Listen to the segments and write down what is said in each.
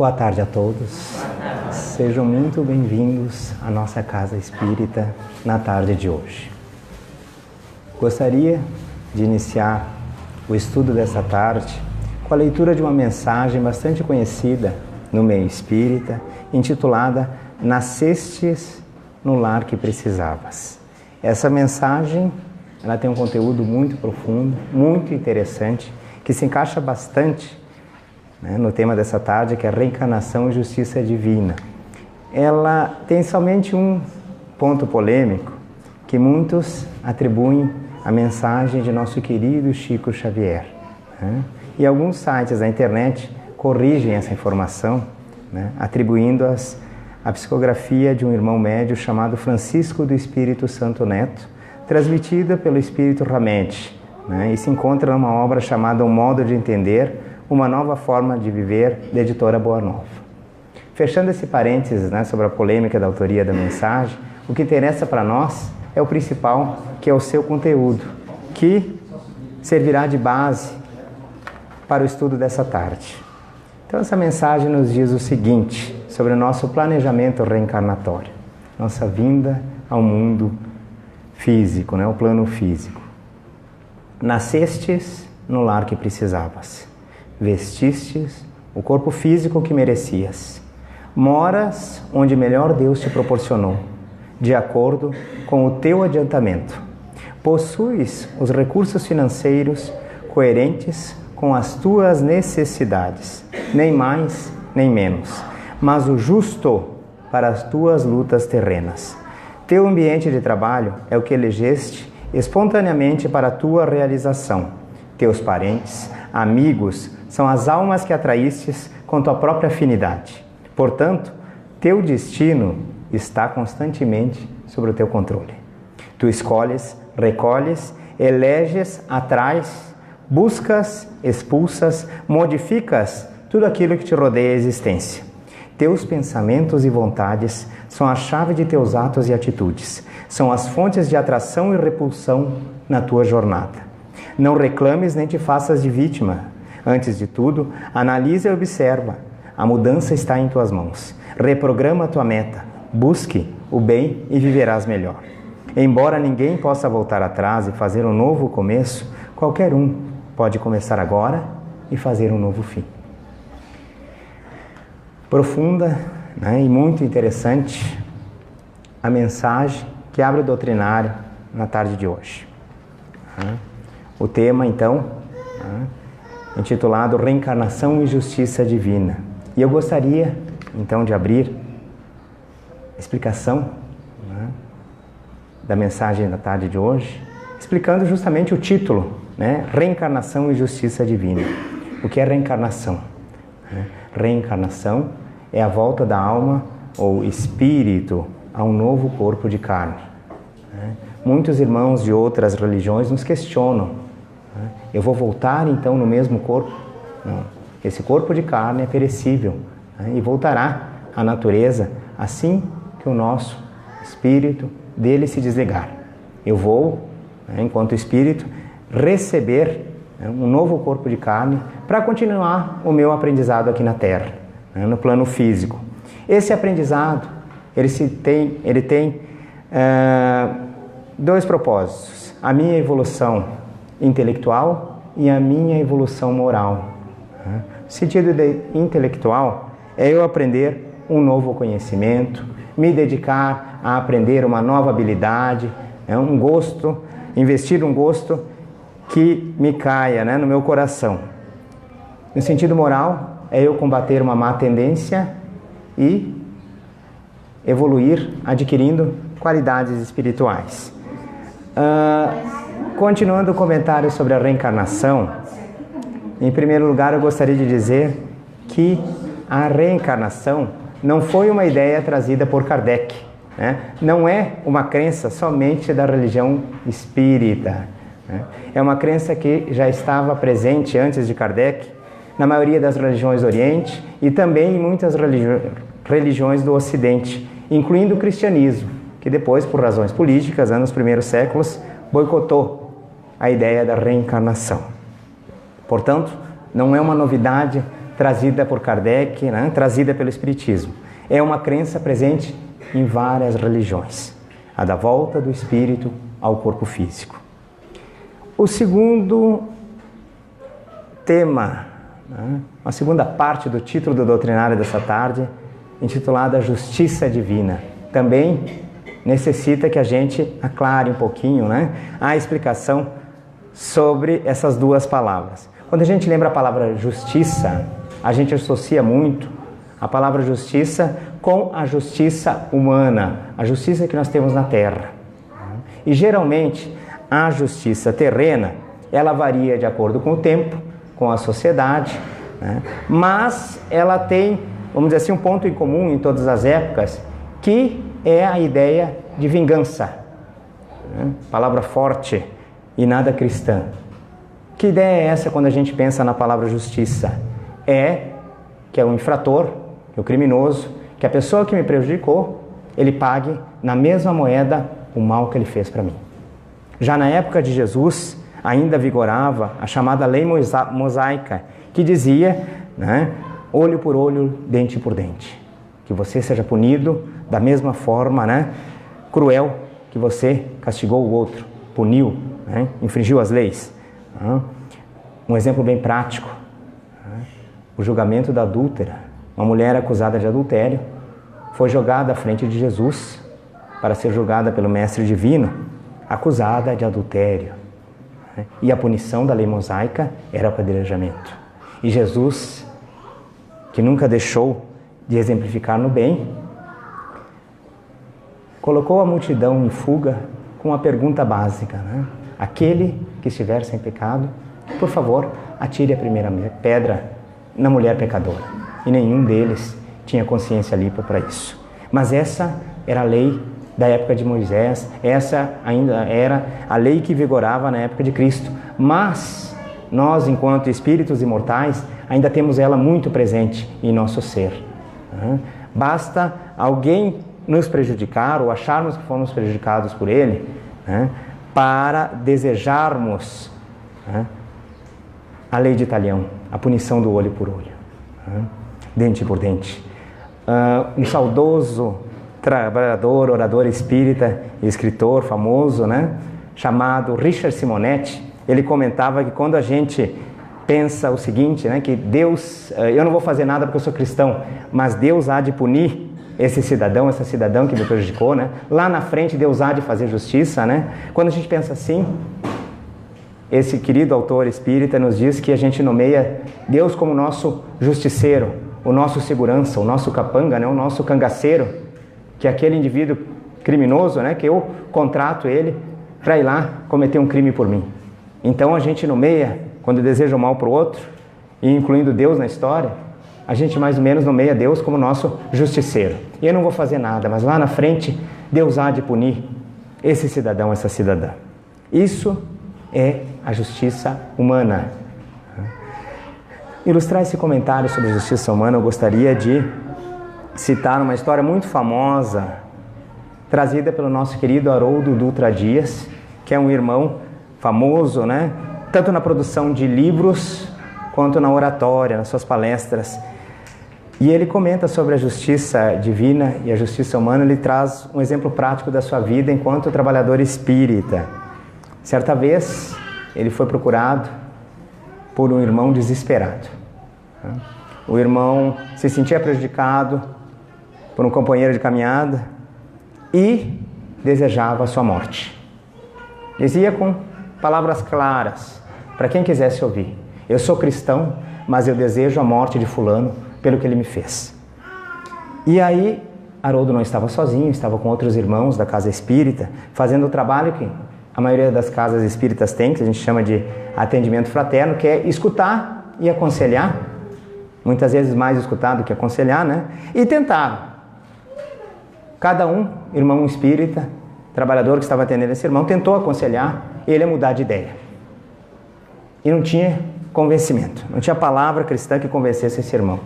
Boa tarde a todos. Sejam muito bem-vindos à nossa Casa Espírita na tarde de hoje. Gostaria de iniciar o estudo dessa tarde com a leitura de uma mensagem bastante conhecida no meio espírita, intitulada Nascestes no Lar que Precisavas. Essa mensagem, ela tem um conteúdo muito profundo, muito interessante, que se encaixa bastante no tema dessa tarde, que é a reencarnação e justiça divina. Ela tem somente um ponto polêmico, que muitos atribuem à mensagem de nosso querido Chico Xavier. E alguns sites da internet corrigem essa informação, atribuindo-as à psicografia de um irmão médio chamado Francisco do Espírito Santo Neto, transmitida pelo Espírito Ramete, e se encontra numa obra chamada Um Modo de Entender, Uma Nova Forma de Viver, da editora Boa Nova. Fechando esse parênteses sobre a polêmica da autoria da mensagem, o que interessa para nós é o principal, que é o seu conteúdo, que servirá de base para o estudo dessa tarde. Então essa mensagem nos diz o seguinte sobre o nosso planejamento reencarnatório, nossa vinda ao mundo físico, o plano físico. Nascestes no lar que precisavas. Vestistes o corpo físico que merecias. Moras onde melhor Deus te proporcionou, de acordo com o teu adiantamento. Possuis os recursos financeiros coerentes com as tuas necessidades, nem mais nem menos, mas o justo para as tuas lutas terrenas. Teu ambiente de trabalho é o que elegeste espontaneamente para a tua realização. Teus parentes, amigos, são as almas que atraístes com tua própria afinidade. Portanto, teu destino está constantemente sobre o teu controle. Tu escolhes, recolhes, eleges, atrais, buscas, expulsas, modificas tudo aquilo que te rodeia a existência. Teus pensamentos e vontades são a chave de teus atos e atitudes. São as fontes de atração e repulsão na tua jornada. Não reclames nem te faças de vítima. Antes de tudo, analisa e observa. A mudança está em tuas mãos. Reprograma a tua meta. Busque o bem e viverás melhor. Embora ninguém possa voltar atrás e fazer um novo começo, qualquer um pode começar agora e fazer um novo fim. Profunda e muito interessante a mensagem que abre o doutrinário na tarde de hoje. O tema, então, intitulado Reencarnação e Justiça Divina. E eu gostaria, então, de abrir a explicação da mensagem da tarde de hoje, explicando justamente o título, Reencarnação e Justiça Divina. O que é reencarnação? Reencarnação é a volta da alma ou espírito a um novo corpo de carne. Muitos irmãos de outras religiões nos questionam: eu vou voltar então no mesmo corpo? Não. Esse corpo de carne é perecível e voltará à natureza assim que o nosso espírito dele se desligar. Eu vou, enquanto espírito, receber um novo corpo de carne para continuar o meu aprendizado aqui na Terra, no plano físico. Esse aprendizado, ele tem dois propósitos: a minha evolução intelectual e a minha evolução moral. O sentido de intelectual é eu aprender um novo conhecimento, me dedicar a aprender uma nova habilidade, um gosto, investir um gosto que me caia no meu coração. No sentido moral, é eu combater uma má tendência e evoluir adquirindo qualidades espirituais. Continuando o comentário sobre a reencarnação, em primeiro lugar eu gostaria de dizer que a reencarnação não foi uma ideia trazida por Kardec, não é uma crença somente da religião espírita, é uma crença que já estava presente antes de Kardec na maioria das religiões do Oriente e também em muitas religiões do Ocidente, incluindo o cristianismo, que depois, por razões políticas, nos primeiros séculos, boicotou a ideia da reencarnação. Portanto, não é uma novidade trazida por Kardec, né? Trazida pelo Espiritismo. É uma crença presente em várias religiões, a da volta do espírito ao corpo físico. O segundo tema, né? Uma segunda parte do título do doutrinário dessa tarde, intitulada Justiça Divina, também necessita que a gente aclare um pouquinho, né, a explicação sobre essas duas palavras. Quando a gente lembra a palavra justiça, a gente associa muito a palavra justiça com a justiça humana, a justiça que nós temos na Terra. E geralmente a justiça terrena, ela varia de acordo com o tempo, com a sociedade, né? Mas ela tem, vamos dizer assim, um ponto em comum em todas as épocas, que é a ideia de vingança, né? Palavra forte e nada cristã. Que ideia é essa quando a gente pensa na palavra justiça? É que é o infrator, que é o criminoso, que a pessoa que me prejudicou, ele pague na mesma moeda o mal que ele fez para mim. Já na época de Jesus, ainda vigorava a chamada lei mosaica, que dizia, né, olho por olho, dente por dente. Que você seja punido da mesma forma, né, cruel que você castigou o outro, puniu, né, infringiu as leis. Um exemplo bem prático, né, o julgamento da adúltera. Uma mulher acusada de adultério foi jogada à frente de Jesus para ser julgada pelo Mestre Divino, acusada de adultério. E a punição da lei mosaica era o apedrejamento. E Jesus, que nunca deixou de exemplificar no bem, colocou a multidão em fuga com uma pergunta básica, né? Aquele que estiver sem pecado, por favor, atire a primeira pedra na mulher pecadora. E nenhum deles tinha consciência limpa para isso. Mas essa era a lei da época de Moisés, essa ainda era a lei que vigorava na época de Cristo. Mas nós, enquanto espíritos imortais, ainda temos ela muito presente em nosso ser. Basta alguém nos prejudicar ou acharmos que fomos prejudicados por ele, para desejarmos a lei de Talião, a punição do olho por olho, dente por dente. Um saudoso trabalhador, orador espírita e escritor famoso, né, chamado Richard Simonetti, ele comentava que quando a gente pensa o seguinte, né, que Deus, eu não vou fazer nada porque eu sou cristão, mas Deus há de punir esse cidadão, essa cidadã que me prejudicou, né? Lá na frente Deus há de fazer justiça, né? Quando a gente pensa assim, esse querido autor espírita nos diz que a gente nomeia Deus como nosso justiceiro, o nosso segurança, o nosso capanga, né? O nosso cangaceiro, que é aquele indivíduo criminoso, né? Que eu contrato ele para ir lá cometer um crime por mim. Então a gente nomeia, quando deseja o mal para o outro, e incluindo Deus na história, a gente mais ou menos nomeia Deus como nosso justiceiro. E eu não vou fazer nada, mas lá na frente Deus há de punir esse cidadão, essa cidadã. Isso é a justiça humana. Ilustrar esse comentário sobre a justiça humana, eu gostaria de citar uma história muito famosa, trazida pelo nosso querido Haroldo Dutra Dias, que é um irmão famoso, né? Tanto na produção de livros, quanto na oratória, nas suas palestras. E ele comenta sobre a justiça divina e a justiça humana, ele traz um exemplo prático da sua vida enquanto trabalhador espírita. Certa vez, ele foi procurado por um irmão desesperado. O irmão se sentia prejudicado por um companheiro de caminhada e desejava a sua morte. Dizia com palavras claras, para quem quisesse ouvir: eu sou cristão, mas eu desejo a morte de fulano pelo que ele me fez. E aí, Haroldo não estava sozinho, estava com outros irmãos da casa espírita, fazendo o trabalho que a maioria das casas espíritas tem, que a gente chama de atendimento fraterno, que é escutar e aconselhar, muitas vezes mais escutar do que aconselhar, né? E tentar. Cada um, irmão espírita, trabalhador que estava atendendo esse irmão, tentou aconselhar ele a mudar de ideia. E não tinha convencimento, não tinha palavra cristã que convencesse esse irmão.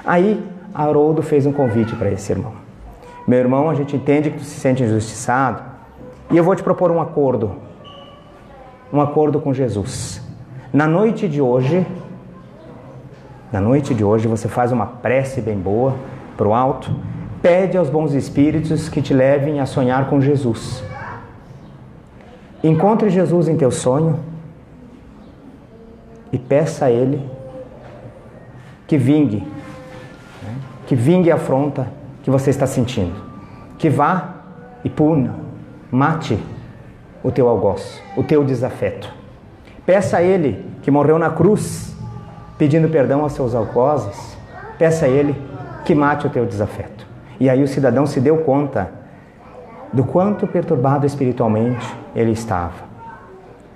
Aí, Haroldo fez um convite para esse irmão. Meu irmão, a gente entende que tu se sente injustiçado e eu vou te propor um acordo com Jesus. Na noite de hoje, Na noite de hoje você faz uma prece bem boa para o alto, pede aos bons espíritos que te levem a sonhar com Jesus. Encontre Jesus em teu sonho e peça a Ele que vingue a afronta que você está sentindo, que vá e puna, mate o teu algoz, o teu desafeto. Peça a Ele que morreu na cruz, pedindo perdão aos seus algozes, peça a Ele que mate o teu desafeto. E aí o cidadão se deu conta do quanto perturbado espiritualmente ele estava,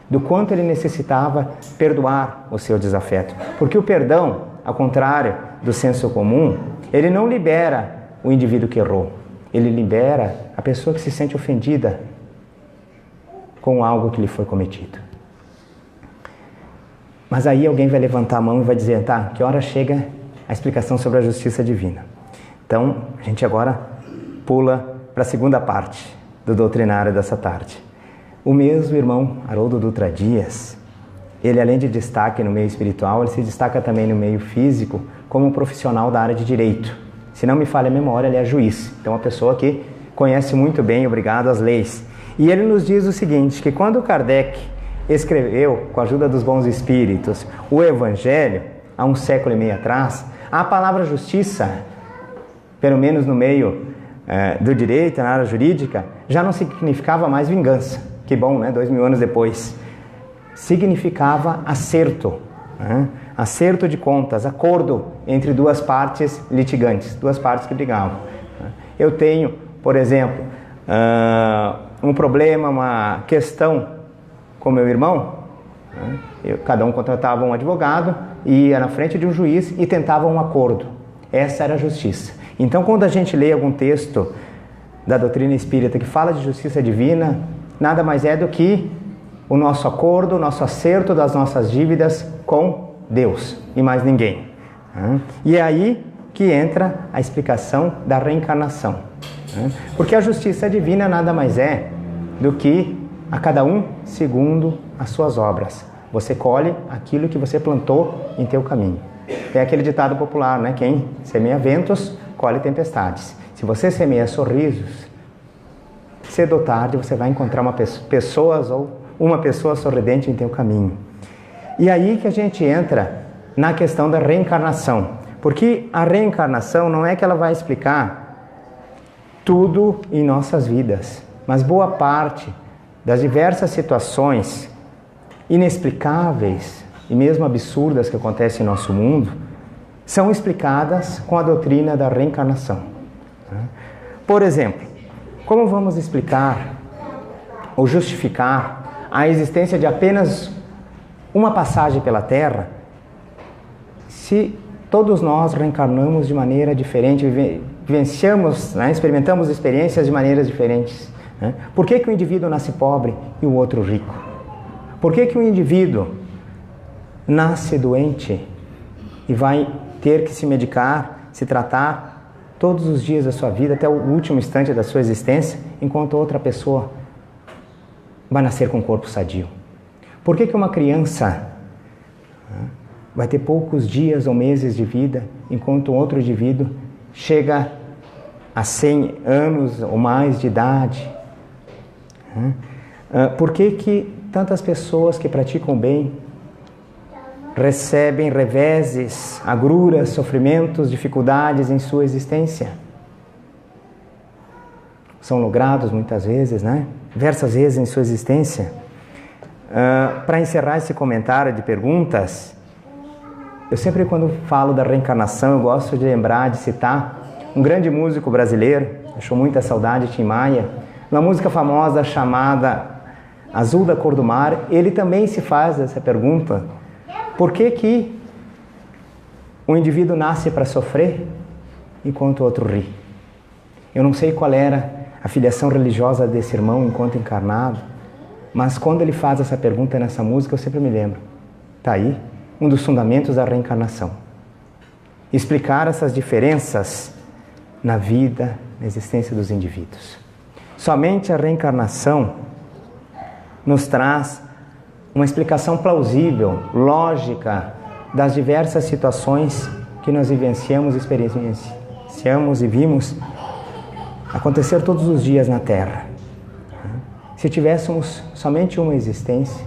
do quanto ele necessitava perdoar o seu desafeto. Porque o perdão, ao contrário do senso comum, ele não libera o indivíduo que errou, ele libera a pessoa que se sente ofendida com algo que lhe foi cometido. Mas aí alguém vai levantar a mão e vai dizer, tá, que hora chega a explicação sobre a justiça divina? Então, a gente agora pula para a segunda parte do doutrinário dessa tarde. O mesmo irmão Haroldo Dutra Dias, ele além de destaque no meio espiritual, ele se destaca também no meio físico como um profissional da área de direito. Se não me falha a memória, ele é juiz. Então, uma pessoa que conhece muito bem, obrigado, as leis. E ele nos diz o seguinte, que quando Kardec escreveu, com a ajuda dos bons espíritos, o Evangelho, há um século e meio atrás, a palavra justiça, pelo menos no meio do direito, na área jurídica, já não significava mais vingança. Que bom, né? 2000 anos depois. Significava acerto, né? Acerto de contas, acordo entre duas partes litigantes, duas partes que brigavam. Eu tenho, por exemplo, um problema, uma questão com meu irmão, cada um contratava um advogado, ia na frente de um juiz e tentava um acordo. Essa era a justiça. Então, quando a gente lê algum texto da doutrina espírita que fala de justiça divina, nada mais é do que o nosso acordo, o nosso acerto das nossas dívidas com Deus e mais ninguém. E é aí que entra a explicação da reencarnação. Porque a justiça divina nada mais é do que a cada um segundo as suas obras. Você colhe aquilo que você plantou em teu caminho. É aquele ditado popular, né? Quem semeia ventos, colhe tempestades. Se você semeia sorrisos, cedo ou tarde você vai encontrar uma pessoa sorridente em teu caminho. E aí que a gente entra na questão da reencarnação. Porque a reencarnação não é que ela vai explicar tudo em nossas vidas, mas boa parte das diversas situações inexplicáveis e mesmo absurdas que acontecem em nosso mundo são explicadas com a doutrina da reencarnação. Por exemplo, como vamos explicar ou justificar a existência de apenas uma passagem pela Terra se todos nós reencarnamos de maneira diferente, vivenciamos, experimentamos experiências de maneiras diferentes? Por que o indivíduo nasce pobre e o outro rico? Por que o indivíduo nasce doente e vai ter que se medicar, se tratar todos os dias da sua vida, até o último instante da sua existência, enquanto outra pessoa vai nascer com um corpo sadio? Por que uma criança vai ter poucos dias ou meses de vida, enquanto outro indivíduo chega a 100 anos ou mais de idade? Por que tantas pessoas que praticam o bem recebem reveses, agruras, sofrimentos, dificuldades em sua existência? São logrados muitas vezes, diversas vezes em sua existência. Para encerrar esse comentário de perguntas, eu sempre, quando falo da reencarnação, eu gosto de lembrar, de citar um grande músico brasileiro, deixou muita saudade, Tim Maia, uma música famosa chamada Azul da Cor do Mar. Ele também se faz essa pergunta: por que o indivíduo nasce para sofrer enquanto o outro ri? Eu não sei qual era a filiação religiosa desse irmão enquanto encarnado, mas quando ele faz essa pergunta nessa música, eu sempre me lembro. Está aí um dos fundamentos da reencarnação. Explicar essas diferenças na vida, na existência dos indivíduos. Somente a reencarnação nos traz uma explicação plausível, lógica, das diversas situações que nós vivenciamos, experienciamos e vimos acontecer todos os dias na Terra. Se tivéssemos somente uma existência,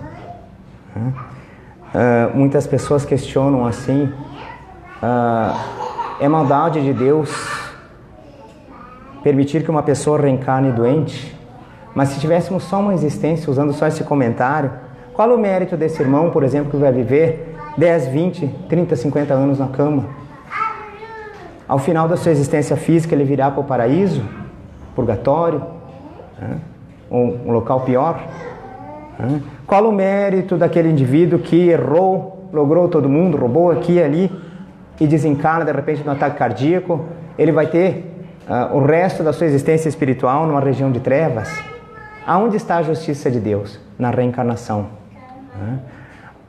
muitas pessoas questionam assim, é maldade de Deus permitir que uma pessoa reencarne doente? Mas se tivéssemos só uma existência, usando só esse comentário, qual o mérito desse irmão, por exemplo, que vai viver 10, 20, 30, 50 anos na cama? Ao final da sua existência física, ele virá para o paraíso, purgatório, um local pior? Qual o mérito daquele indivíduo que errou, logrou todo mundo, roubou aqui e ali e desencarna de repente no ataque cardíaco? Ele vai ter o resto da sua existência espiritual numa região de trevas? Aonde está a justiça de Deus? Na reencarnação.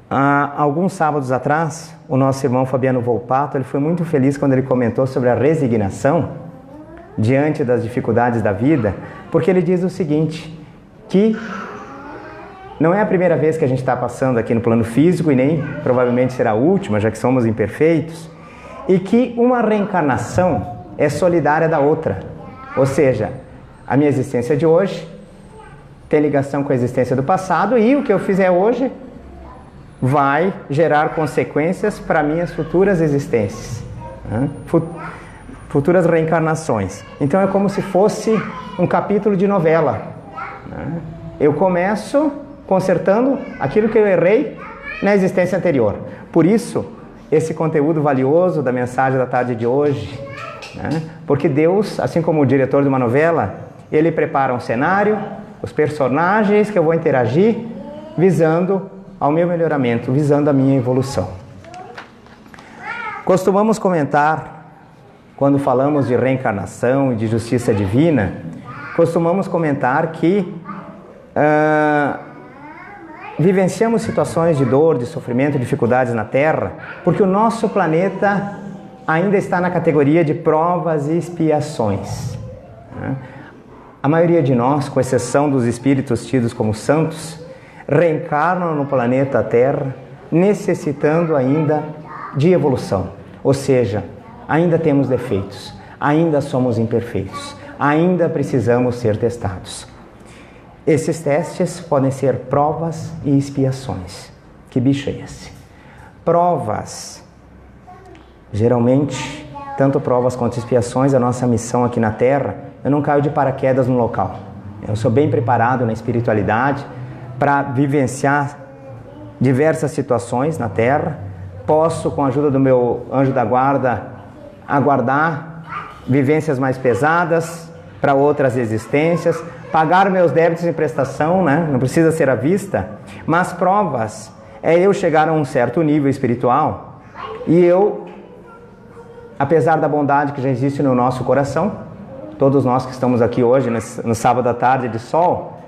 Há alguns sábados atrás, o nosso irmão Fabiano Volpato, ele foi muito feliz quando ele comentou sobre a resignação diante das dificuldades da vida, porque ele diz o seguinte, que não é a primeira vez que a gente está passando aqui no plano físico e nem provavelmente será a última, já que somos imperfeitos, e que uma reencarnação é solidária da outra. Ou seja, a minha existência de hoje tem ligação com a existência do passado e o que eu fizer hoje vai gerar consequências para minhas futuras existências, futuras reencarnações. Então é como se fosse um capítulo de novela. Eu começo consertando aquilo que eu errei na existência anterior. Por isso, esse conteúdo valioso da mensagem da tarde de hoje, porque Deus, assim como o diretor de uma novela, ele prepara um cenário, os personagens que eu vou interagir, visando ao meu melhoramento, visando a minha evolução. Costumamos comentar, quando falamos de reencarnação e de justiça divina, costumamos comentar que vivenciamos situações de dor, de sofrimento, dificuldades na Terra, porque o nosso planeta ainda está na categoria de provas e expiações. A maioria de nós, com exceção dos espíritos tidos como santos, reencarnam no planeta Terra, necessitando ainda de evolução. Ou seja, ainda temos defeitos, ainda somos imperfeitos, ainda precisamos ser testados. Esses testes podem ser provas e expiações. Que bicho é esse? Provas. Geralmente, tanto provas quanto expiações, a nossa missão aqui na Terra, eu não caio de paraquedas no local. Eu sou bem preparado na espiritualidade para vivenciar diversas situações na Terra. Posso, com a ajuda do meu anjo da guarda, aguardar vivências mais pesadas para outras existências, pagar meus débitos em prestação, não precisa ser à vista, mas provas é eu chegar a um certo nível espiritual e eu, apesar da bondade que já existe no nosso coração, todos nós que estamos aqui hoje, no sábado à tarde de sol,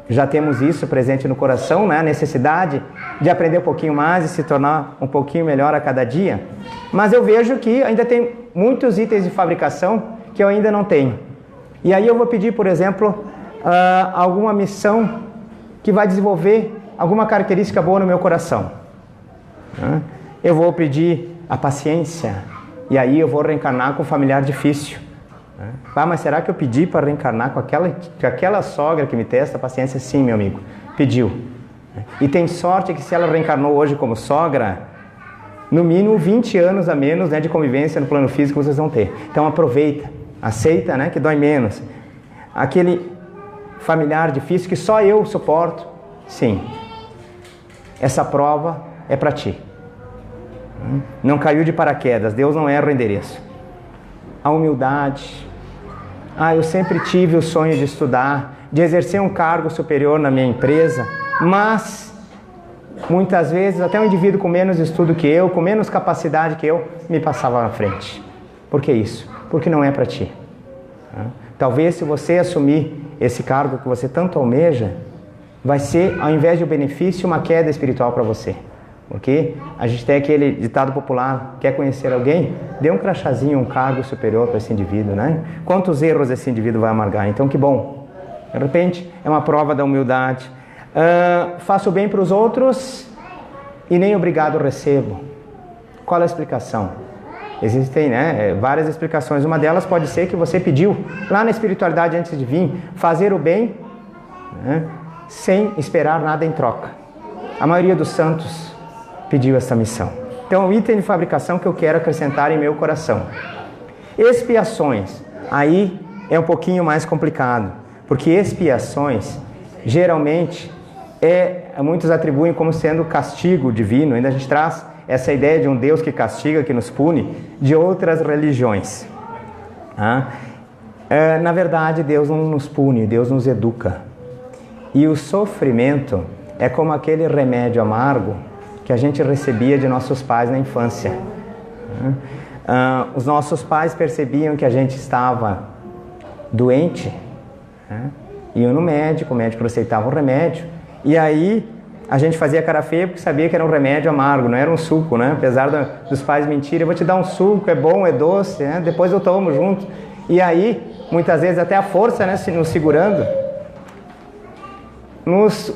já temos isso presente no coração, a necessidade de aprender um pouquinho mais e se tornar um pouquinho melhor a cada dia. Mas eu vejo que ainda tem muitos itens de fabricação que eu ainda não tenho. E aí eu vou pedir, por exemplo, alguma missão que vai desenvolver alguma característica boa no meu coração. Eu vou pedir a paciência, e aí eu vou reencarnar com um familiar difícil. Mas será que eu pedi para reencarnar com aquela sogra que me testa a paciência? Sim, meu amigo, pediu. E tem sorte que se ela reencarnou hoje como sogra, no mínimo 20 anos a menos de convivência no plano físico vocês vão ter. Então aproveita, aceita, que dói menos. Aquele familiar difícil que só eu suporto, sim, essa prova é para ti. Não caiu de paraquedas, Deus não erra o endereço. A humildade. Eu sempre tive o sonho de estudar, de exercer um cargo superior na minha empresa, mas muitas vezes até um indivíduo com menos estudo que eu, com menos capacidade que eu, me passava na frente. Por que isso? Porque não é para ti. Talvez se você assumir esse cargo que você tanto almeja, vai ser, ao invés de um benefício, uma queda espiritual para você. Porque a gente tem aquele ditado popular, quer conhecer alguém? Dê um crachazinho, um cargo superior para esse indivíduo, Quantos erros esse indivíduo vai amargar? Então que bom. De repente é uma prova da humildade. Faço bem para os outros e nem obrigado recebo. Qual é a explicação? Existem várias explicações. Uma delas pode ser que você pediu lá na espiritualidade antes de vir fazer o bem, né, sem esperar nada em troca. A maioria dos santos pediu essa missão. Então, o item de fabricação que eu quero acrescentar em meu coração. Expiações. Aí é um pouquinho mais complicado, porque expiações geralmente muitos atribuem como sendo castigo divino. Ainda a gente traz essa ideia de um Deus que castiga, que nos pune, de outras religiões. Na verdade, Deus não nos pune, Deus nos educa. E o sofrimento é como aquele remédio amargo que a gente recebia de nossos pais na infância. Os nossos pais percebiam que a gente estava doente, iam no médico, o médico receitava um remédio, e aí a gente fazia cara feia porque sabia que era um remédio amargo, não era um suco, né? Apesar dos pais mentirem, eu vou te dar um suco, é bom, é doce, depois eu tomo junto. E aí, muitas vezes até a força, nos segurando, nos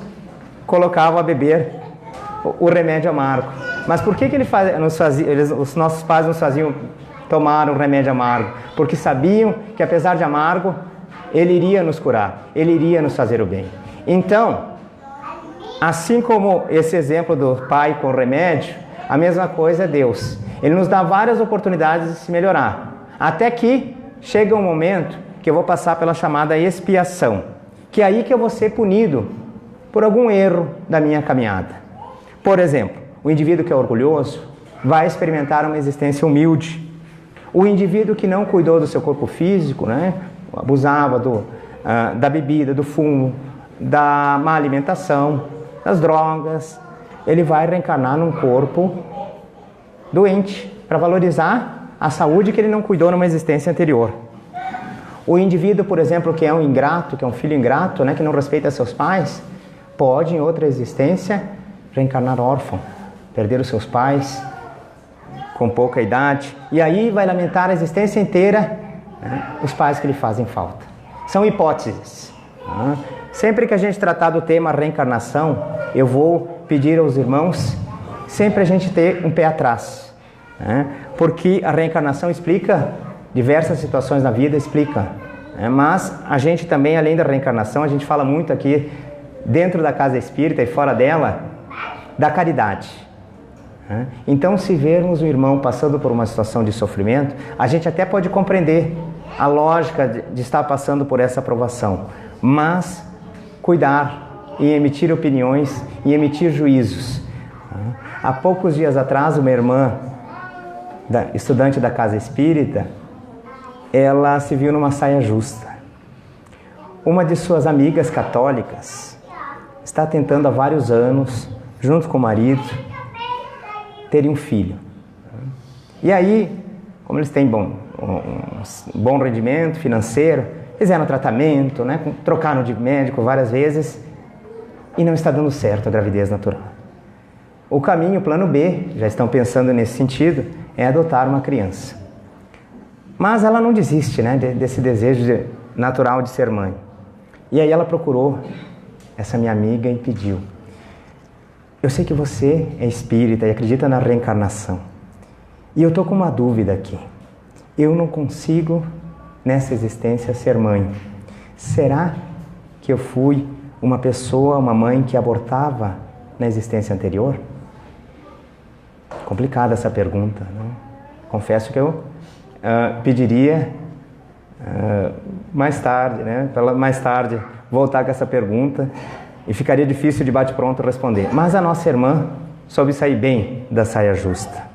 colocava a beber o remédio amargo. Mas por que os nossos pais nos faziam tomar um remédio amargo? Porque sabiam que apesar de amargo, ele iria nos curar, ele iria nos fazer o bem. Então, assim como esse exemplo do pai com o remédio, a mesma coisa é Deus. Ele nos dá várias oportunidades de se melhorar. Até que chega um momento que eu vou passar pela chamada expiação, que é aí que eu vou ser punido por algum erro da minha caminhada. Por exemplo, o indivíduo que é orgulhoso vai experimentar uma existência humilde. O indivíduo que não cuidou do seu corpo físico, abusava da bebida, do fumo, da má alimentação, das drogas, ele vai reencarnar num corpo doente para valorizar a saúde que ele não cuidou numa existência anterior. O indivíduo, por exemplo, que é um ingrato, que é um filho ingrato, que não respeita seus pais, pode em outra existência reencarnar órfão, perder os seus pais com pouca idade, e aí vai lamentar a existência inteira os pais que lhe fazem falta. São hipóteses. Sempre que a gente tratar do tema reencarnação, eu vou pedir aos irmãos sempre a gente ter um pé atrás, porque a reencarnação explica diversas situações na vida, mas a gente também, além da reencarnação, a gente fala muito aqui dentro da casa espírita e fora dela, da caridade. Então, se vermos um irmão passando por uma situação de sofrimento, a gente até pode compreender a lógica de estar passando por essa provação, mas cuidar em emitir opiniões e emitir juízos. Há poucos dias atrás, uma irmã, estudante da casa espírita, ela se viu numa saia justa. Uma de suas amigas católicas está tentando há vários anos, junto com o marido, terem um filho. E aí, como eles têm um bom rendimento financeiro, fizeram tratamento, trocaram de médico várias vezes e não está dando certo a gravidez natural. O caminho, o plano B, já estão pensando nesse sentido, é adotar uma criança. Mas ela não desiste desse desejo natural de ser mãe. E aí ela procurou essa minha amiga e pediu: eu sei que você é espírita e acredita na reencarnação. E eu estou com uma dúvida aqui. Eu não consigo, nessa existência, ser mãe. Será que eu fui uma pessoa, uma mãe que abortava na existência anterior? Complicada essa pergunta, Confesso que eu pediria mais tarde, para mais tarde voltar com essa pergunta, e ficaria difícil de bate-pronto responder. Mas a nossa irmã soube sair bem da saia justa.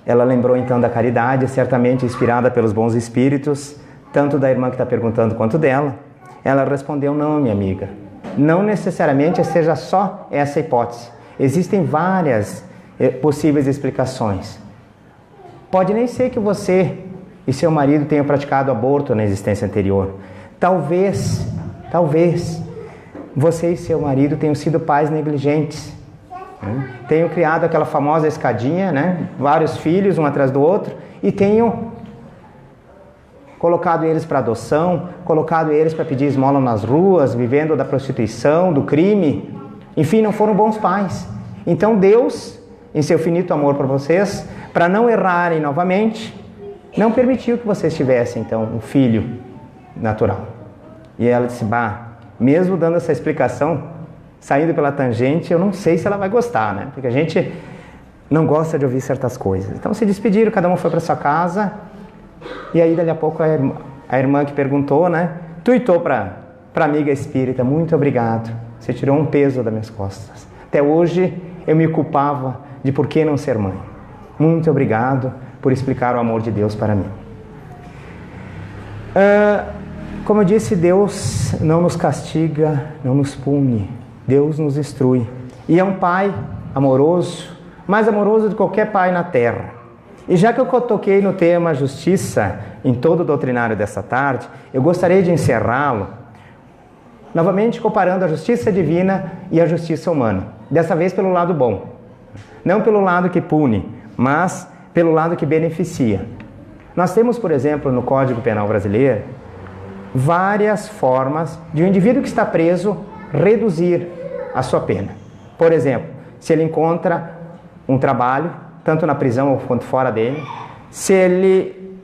Ela lembrou então da caridade, certamente inspirada pelos bons espíritos, tanto da irmã que está perguntando quanto dela. Ela respondeu: não, minha amiga, não necessariamente seja só essa hipótese. Existem várias possíveis explicações. Pode nem ser que você e seu marido tenham praticado aborto na existência anterior. Talvez você e seu marido tenham sido pais negligentes. Tenham criado aquela famosa escadinha, vários filhos um atrás do outro, e tenham colocado eles para adoção, colocado eles para pedir esmola nas ruas, vivendo da prostituição, do crime. Enfim, não foram bons pais. Então Deus, em seu finito amor para vocês, Para não errarem novamente, não permitiu que vocês tivessem, então, um filho natural. E ela disse, mesmo dando essa explicação, saindo pela tangente, eu não sei se ela vai gostar, né? Porque a gente não gosta de ouvir certas coisas. Então se despediram, cada um foi para sua casa, e aí dali a pouco a irmã que perguntou, né, tuitou para a amiga espírita, muito obrigado, você tirou um peso das minhas costas. Até hoje eu me culpava de por que não ser mãe. Muito obrigado por explicar o amor de Deus para mim. Como eu disse, Deus não nos castiga, não nos pune. Deus nos instrui. E é um pai amoroso, mais amoroso do que qualquer pai na terra. E já que eu toquei no tema justiça em todo o doutrinário dessa tarde, eu gostaria de encerrá-lo novamente comparando a justiça divina e a justiça humana. Dessa vez pelo lado bom. Não pelo lado que pune, mas pelo lado que beneficia. Nós temos, por exemplo, no Código Penal brasileiro, várias formas de um indivíduo que está preso reduzir a sua pena. Por exemplo, se ele encontra um trabalho, tanto na prisão quanto fora dele, se ele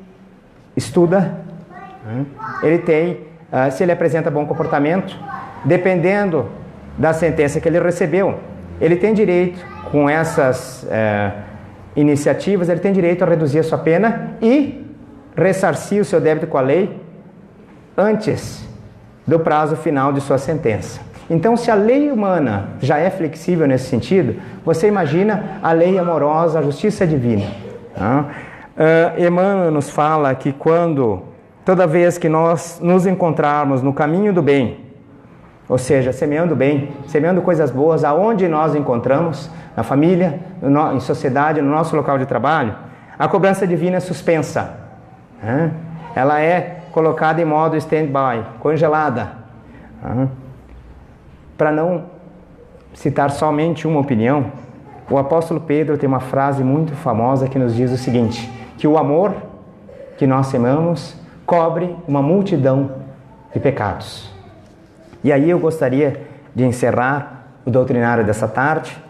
estuda, ele tem, se ele apresenta bom comportamento, dependendo da sentença que ele recebeu, ele tem direito, com essas iniciativas, ele tem direito a reduzir a sua pena e ressarcir o seu débito com a lei antes do prazo final de sua sentença. Então, se a lei humana já é flexível nesse sentido, você imagina a lei amorosa, a justiça divina. Emmanuel nos fala que toda vez que nós nos encontrarmos no caminho do bem, ou seja, semeando bem, semeando coisas boas, aonde nós encontramos, na família, em sociedade, no nosso local de trabalho, a cobrança divina é suspensa. Ela é colocada em modo stand-by, congelada. Para não citar somente uma opinião, o apóstolo Pedro tem uma frase muito famosa que nos diz o seguinte, que o amor que nós amamos cobre uma multidão de pecados. E aí eu gostaria de encerrar o doutrinário dessa tarde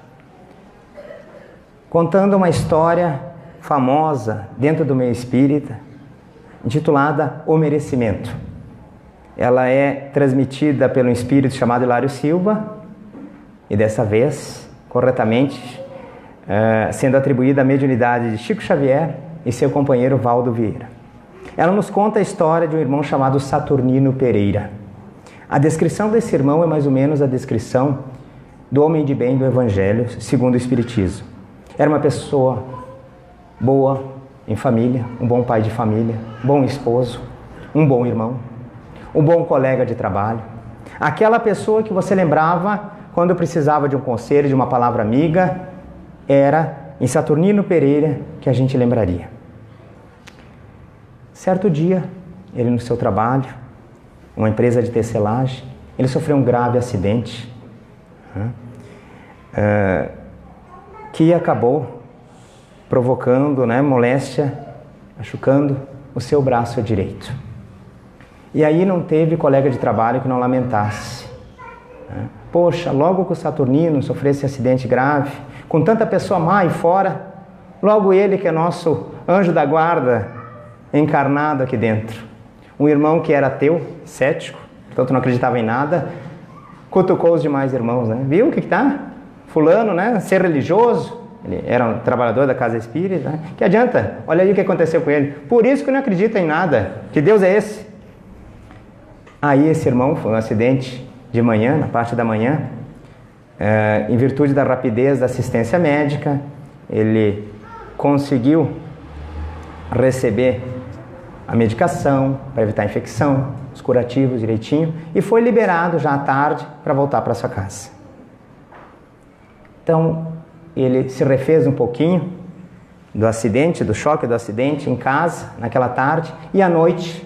contando uma história famosa dentro do meio espírita, intitulada O Merecimento. Ela é transmitida pelo espírito chamado Hilário Silva e dessa vez, corretamente, sendo atribuída à mediunidade de Chico Xavier e seu companheiro Valdo Vieira. Ela nos conta a história de um irmão chamado Saturnino Pereira. A descrição desse irmão é mais ou menos a descrição do homem de bem do Evangelho, segundo o Espiritismo. Era uma pessoa boa em família, um bom pai de família, bom esposo, um bom irmão, um bom colega de trabalho. Aquela pessoa que você lembrava quando precisava de um conselho, de uma palavra amiga, era em Saturnino Pereira que a gente lembraria. Certo dia, ele no seu trabalho, uma empresa de tecelagem, ele sofreu um grave acidente que acabou provocando moléstia, machucando o seu braço direito. E aí não teve colega de trabalho que não lamentasse. Poxa, logo que o Saturnino sofresse acidente grave, com tanta pessoa má e fora, logo ele que é nosso anjo da guarda encarnado aqui dentro. Um irmão que era ateu, cético, portanto não acreditava em nada, cutucou os demais irmãos, Viu o que tá? Fulano, ser religioso, ele era um trabalhador da casa espírita, Que adianta? Olha aí o que aconteceu com ele. Por isso que não acredita em nada. Que Deus é esse? Aí esse irmão foi um acidente de manhã, na parte da manhã, em virtude da rapidez da assistência médica, ele conseguiu receber a medicação para evitar a infecção, os curativos direitinho, e foi liberado já à tarde para voltar para sua casa. Então, ele se refez um pouquinho do acidente, do choque do acidente em casa, naquela tarde, e à noite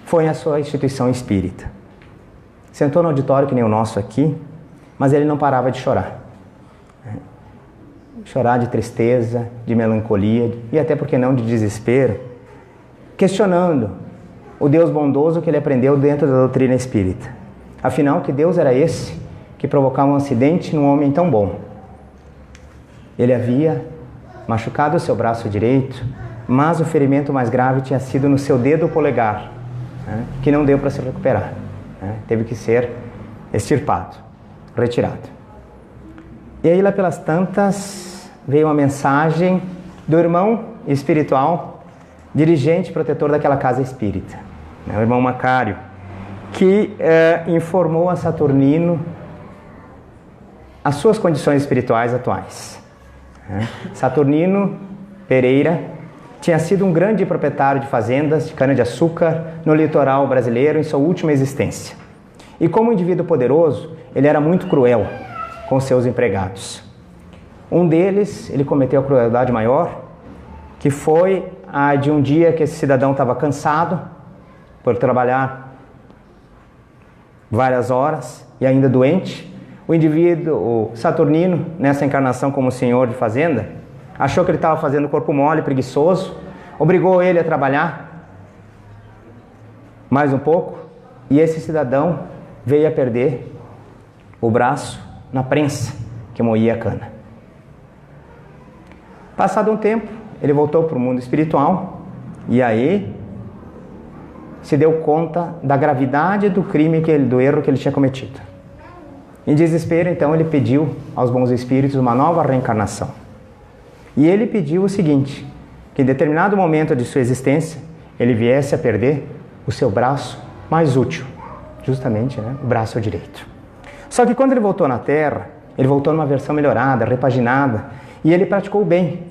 foi à sua instituição espírita. Sentou no auditório que nem o nosso aqui, mas ele não parava de chorar. Chorar de tristeza, de melancolia e até, por que não, de desespero, questionando o Deus bondoso que ele aprendeu dentro da doutrina espírita. Afinal, que Deus era esse que provocava um acidente num homem tão bom? Ele havia machucado o seu braço direito, mas o ferimento mais grave tinha sido no seu dedo polegar, né, que não deu para se recuperar, né, teve que ser extirpado, retirado. E aí lá pelas tantas veio uma mensagem do irmão espiritual, dirigente, protetor daquela casa espírita, né, o irmão Macário, que informou a Saturnino as suas condições espirituais atuais. Saturnino Pereira tinha sido um grande proprietário de fazendas de cana-de-açúcar no litoral brasileiro em sua última existência. E como indivíduo poderoso, ele era muito cruel com seus empregados. Um deles, ele cometeu a crueldade maior, que foi a de um dia que esse cidadão estava cansado por trabalhar várias horas e ainda doente. O indivíduo, o Saturnino, nessa encarnação como senhor de fazenda, achou que ele estava fazendo corpo mole, preguiçoso, obrigou ele a trabalhar mais um pouco, e esse cidadão veio a perder o braço na prensa que moía a cana. Passado um tempo, ele voltou para o mundo espiritual e aí se deu conta da gravidade do crime, do erro que ele tinha cometido. Em desespero, então, ele pediu aos bons espíritos uma nova reencarnação. E ele pediu o seguinte, que em determinado momento de sua existência, ele viesse a perder o seu braço mais útil, justamente, né, o braço direito. Só que quando ele voltou na Terra, ele voltou numa versão melhorada, repaginada, e ele praticou o bem,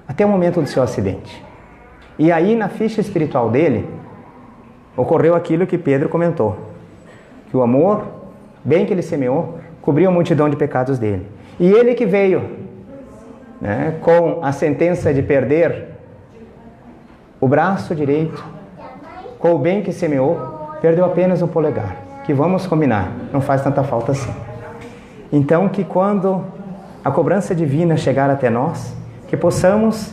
até o momento do seu acidente. E aí, na ficha espiritual dele, ocorreu aquilo que Pedro comentou, que o amor, bem que ele semeou, cobriu a multidão de pecados dele. E ele que veio, né, com a sentença de perder o braço direito, com o bem que semeou, perdeu apenas o polegar, que vamos combinar, não faz tanta falta assim. Então que quando a cobrança divina chegar até nós, que possamos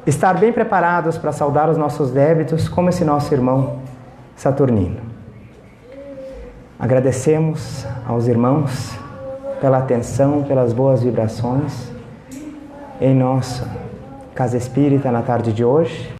estar bem preparados para saldar os nossos débitos, como esse nosso irmão Saturnino. Agradecemos aos irmãos pela atenção, pelas boas vibrações em nossa casa espírita na tarde de hoje.